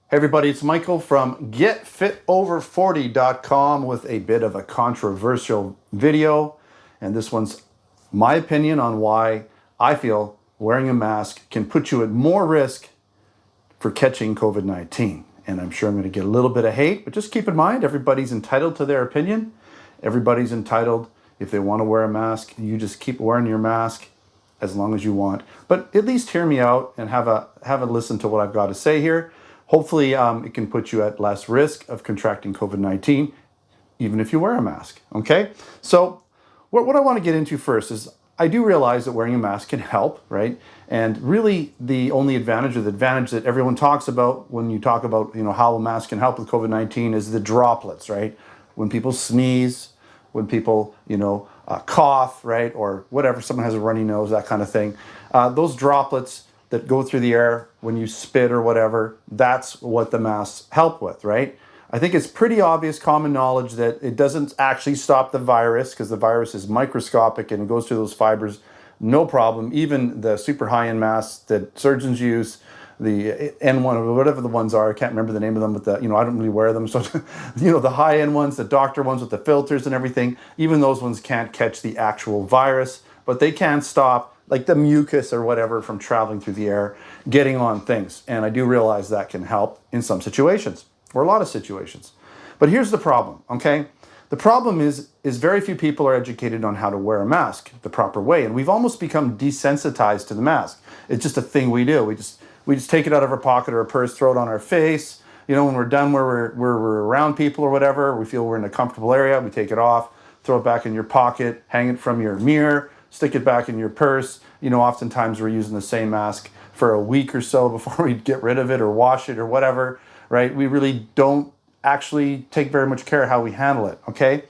Hey everybody, it's Michael from getfitover40.com with a bit of a controversial video. And this one's my opinion on why I feel wearing a mask can put you at more risk for catching COVID-19. And I'm sure I'm going to get a little bit of hate, but just keep in mind, everybody's entitled to their opinion. Everybody's entitled, if they want to wear a mask, you just keep wearing your mask as long as you want. But at least hear me out and have a listen to what I've got to say here. Hopefully, it can put you at less risk of contracting COVID-19, even if you wear a mask, okay? So what I want to get into first is I do realize that wearing a mask can help, right? And really the only advantage, or the advantage that everyone talks about when you talk about, how a mask can help with COVID-19 is the droplets, right? When people sneeze, when people, cough, right? Or whatever, someone has a runny nose, that kind of thing. Those droplets that go through the air when you spit or whatever, that's what the masks help with, right? I think it's pretty obvious common knowledge that it doesn't actually stop the virus, because the virus is microscopic and it goes through those fibers, no problem. Even the super high-end masks that surgeons use, the N1 or whatever the ones are, I can't remember the name of them, but I don't really wear them. So, the high-end ones, the doctor ones with the filters and everything, even those ones can't catch the actual virus, but they can stop like the mucus or whatever from traveling through the air, getting on things. And I do realize that can help in some situations, or a lot of situations. But here's the problem, okay? The problem is very few people are educated on how to wear a mask the proper way. And we've almost become desensitized to the mask. It's just a thing we do. We just take it out of our pocket or our purse, throw it on our face. When we're done where we're around people or whatever, we feel we're in a comfortable area, we take it off, throw it back in your pocket, hang it from your mirror, stick it back in your purse. Oftentimes we're using the same mask for a week or so before we get rid of it or wash it or whatever, right? We really don't actually take very much care of how we handle it, okay?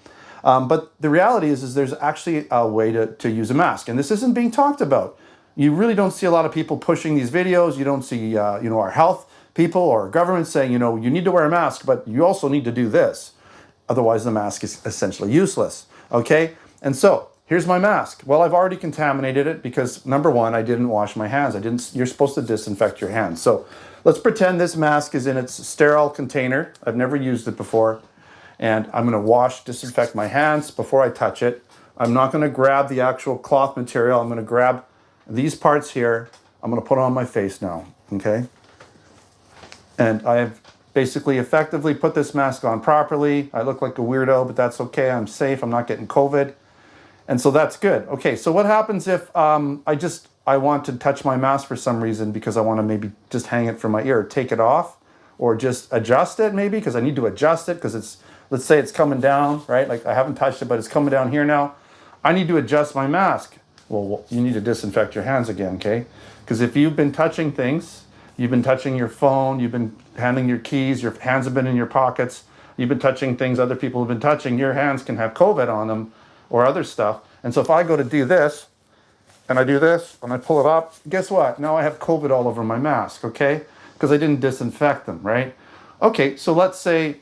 But the reality is there's actually a way to use a mask, and this isn't being talked about. You really don't see a lot of people pushing these videos. You don't see, our health people or government saying, you need to wear a mask, but you also need to do this. Otherwise, the mask is essentially useless, okay? And so, here's my mask. Well, I've already contaminated it because, number one, I didn't wash my hands. You're supposed to disinfect your hands. So let's pretend this mask is in its sterile container. I've never used it before. And I'm gonna disinfect my hands before I touch it. I'm not gonna grab the actual cloth material. I'm gonna grab these parts here. I'm gonna put it on my face now, okay? And I have basically effectively put this mask on properly. I look like a weirdo, but that's okay. I'm safe, I'm not getting COVID. And so that's good. Okay, so what happens if I want to touch my mask for some reason because I want to maybe just hang it from my ear, take it off, or just adjust it maybe because I need to adjust it because let's say it's coming down, right? Like I haven't touched it, but it's coming down here now. I need to adjust my mask. Well, you need to disinfect your hands again, okay? Because if you've been touching things, you've been touching your phone, you've been handling your keys, your hands have been in your pockets, you've been touching things other people have been touching, your hands can have COVID on them, or other stuff. And so if I go to do this, and I do this, and I pull it up, guess what? Now I have COVID all over my mask, okay? Because I didn't disinfect them, right? Okay, so let's say,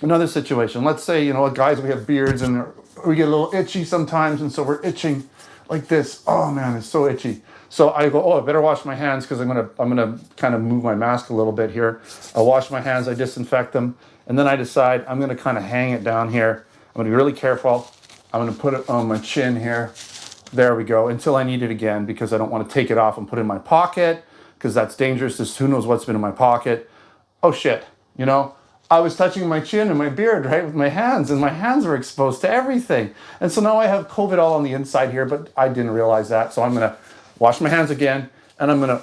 another situation. Let's say, guys, we have beards, and we get a little itchy sometimes, and so we're itching like this. Oh man, it's so itchy. So I go, I better wash my hands because I'm gonna kind of move my mask a little bit here. I wash my hands, I disinfect them, and then I decide I'm gonna kind of hang it down here. I'm gonna be really careful. I'm gonna put it on my chin here. There we go, until I need it again because I don't want to take it off and put it in my pocket because that's dangerous. Just who knows what's been in my pocket. Oh shit, I was touching my chin and my beard, right, with my hands, and my hands were exposed to everything. And so now I have COVID all on the inside here, but I didn't realize that. So I'm gonna wash my hands again, and I'm gonna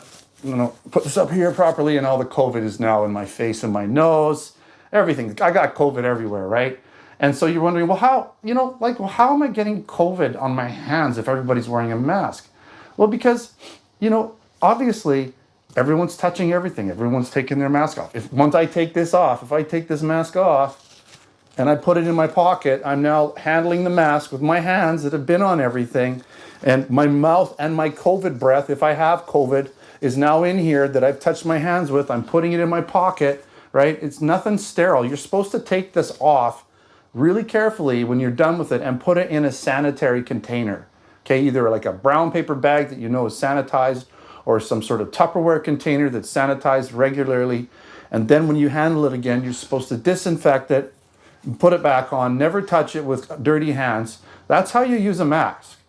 put this up here properly, and all the COVID is now in my face and my nose, everything. I got COVID everywhere, right? And so you're wondering, how am I getting COVID on my hands if everybody's wearing a mask? Well, because, obviously everyone's touching everything. Everyone's taking their mask off. Once I take this off, if I take this mask off and I put it in my pocket, I'm now handling the mask with my hands that have been on everything. And my mouth and my COVID breath, if I have COVID, is now in here that I've touched my hands with. I'm putting it in my pocket, right? It's nothing sterile. You're supposed to take this off really carefully when you're done with it and put it in a sanitary container. Okay, either like a brown paper bag that is sanitized or some sort of Tupperware container that's sanitized regularly. And then when you handle it again, you're supposed to disinfect it, put it back on, never touch it with dirty hands. That's how you use a mask.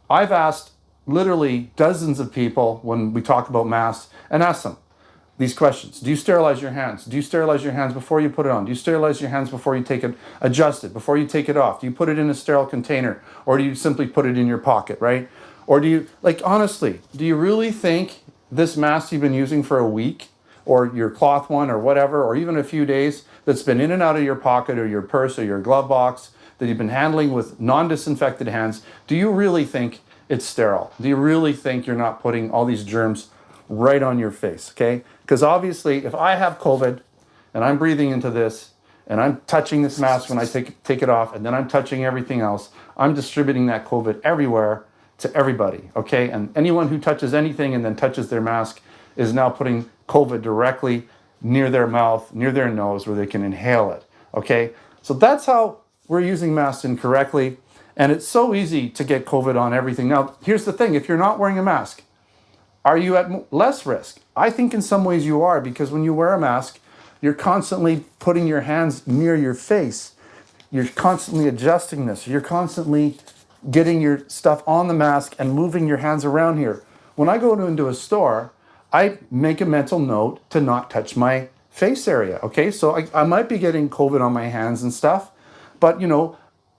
I've asked literally dozens of people when we talk about masks and ask them these questions. Do you sterilize your hands? Do you sterilize your hands before you put it on? Do you sterilize your hands before you take it, adjust it, before you take it off? Do you put it in a sterile container, or do you simply put it in your pocket, right? Or do you, like, honestly, do you really think this mask you've been using for a week, or your cloth one or whatever, or even a few days, that's been in and out of your pocket or your purse or your glove box, that you've been handling with non-disinfected hands, do you really think it's sterile? Do you really think you're not putting all these germs right on your face, okay? Because obviously, if I have COVID and I'm breathing into this and I'm touching this mask when I take it off, and then I'm touching everything else, I'm distributing that COVID everywhere to everybody, okay? And anyone who touches anything and then touches their mask is now putting COVID directly near their mouth, near their nose, where they can inhale it, okay? So that's how we're using masks incorrectly, and it's so easy to get COVID on everything. Now, here's the thing, if you're not wearing a mask, are you at less risk? I think in some ways you are, because when you wear a mask, you're constantly putting your hands near your face. You're constantly adjusting this. You're constantly getting your stuff on the mask and moving your hands around here. When I go into a store, I make a mental note to not touch my face area, okay? So I might be getting COVID on my hands and stuff, but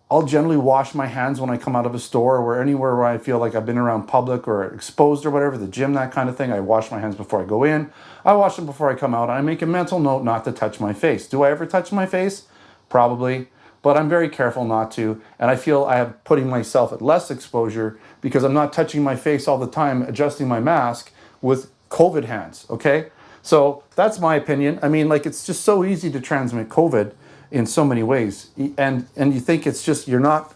I'll generally wash my hands when I come out of a store or anywhere where I feel like I've been around public or exposed or whatever, the gym, that kind of thing. I wash my hands before I go in. I wash them before I come out. I make a mental note not to touch my face. Do I ever touch my face? Probably, but I'm very careful not to. And I feel I am putting myself at less exposure because I'm not touching my face all the time, adjusting my mask with COVID hands, okay? So that's my opinion. I mean, like, it's just so easy to transmit COVID in so many ways. And you think it's just, you're not,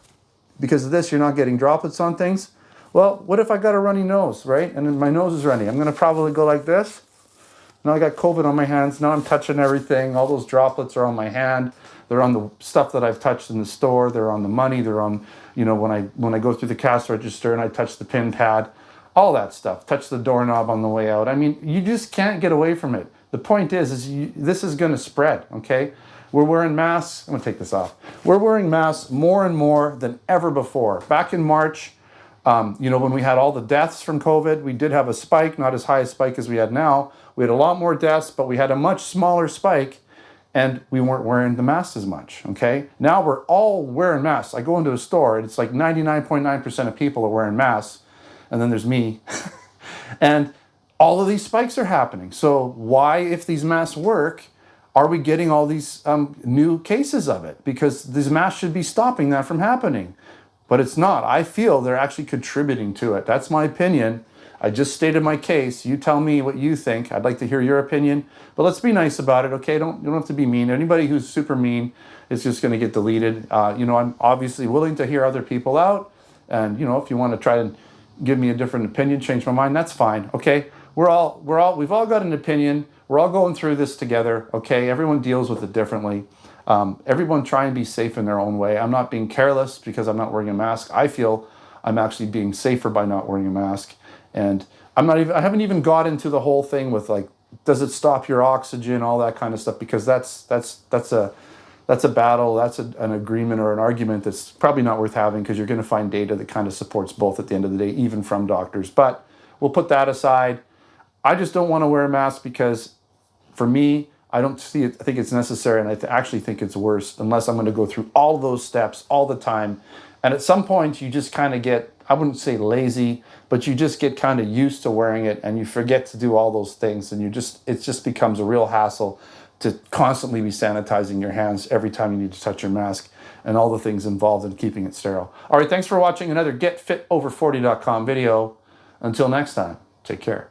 because of this, you're not getting droplets on things. Well, what if I got a runny nose, right? And then my nose is runny. I'm gonna probably go like this. Now I got COVID on my hands. Now I'm touching everything. All those droplets are on my hand. They're on the stuff that I've touched in the store. They're on the money. They're on, when I go through the cash register and I touch the PIN pad, all that stuff. Touch the doorknob on the way out. I mean, you just can't get away from it. The point is this is gonna spread, okay? We're wearing masks. I'm gonna take this off. We're wearing masks more and more than ever before. Back in March, when we had all the deaths from COVID, we did have a spike, not as high a spike as we had now. We had a lot more deaths, but we had a much smaller spike, and we weren't wearing the masks as much, okay? Now we're all wearing masks. I go into a store, and it's like 99.9% of people are wearing masks, and then there's me. And all of these spikes are happening. So why, if these masks work, are we getting all these new cases of it? Because these masks should be stopping that from happening. But it's not. I feel they're actually contributing to it. That's my opinion. I just stated my case. You tell me what you think. I'd like to hear your opinion. But let's be nice about it, okay? You don't have to be mean. Anybody who's super mean is just going to get deleted. I'm obviously willing to hear other people out. And, if you want to try and give me a different opinion, change my mind, that's fine, okay? We've all got an opinion. We're all going through this together, okay? Everyone deals with it differently. Everyone try and be safe in their own way. I'm not being careless because I'm not wearing a mask. I feel I'm actually being safer by not wearing a mask. And I haven't even got into the whole thing with, like, does it stop your oxygen, all that kind of stuff, because that's a battle, that's an agreement or an argument that's probably not worth having, because you're going to find data that kind of supports both at the end of the day, even from doctors. But we'll put that aside. I just don't want to wear a mask because, for me, I don't see it. I think it's necessary, and I actually think it's worse unless I'm going to go through all those steps all the time. And at some point, you just kind of get, I wouldn't say lazy, but you just get kind of used to wearing it, and you forget to do all those things, and it just becomes a real hassle to constantly be sanitizing your hands every time you need to touch your mask, and all the things involved in keeping it sterile. All right, thanks for watching another GetFitOver40.com video. Until next time, take care.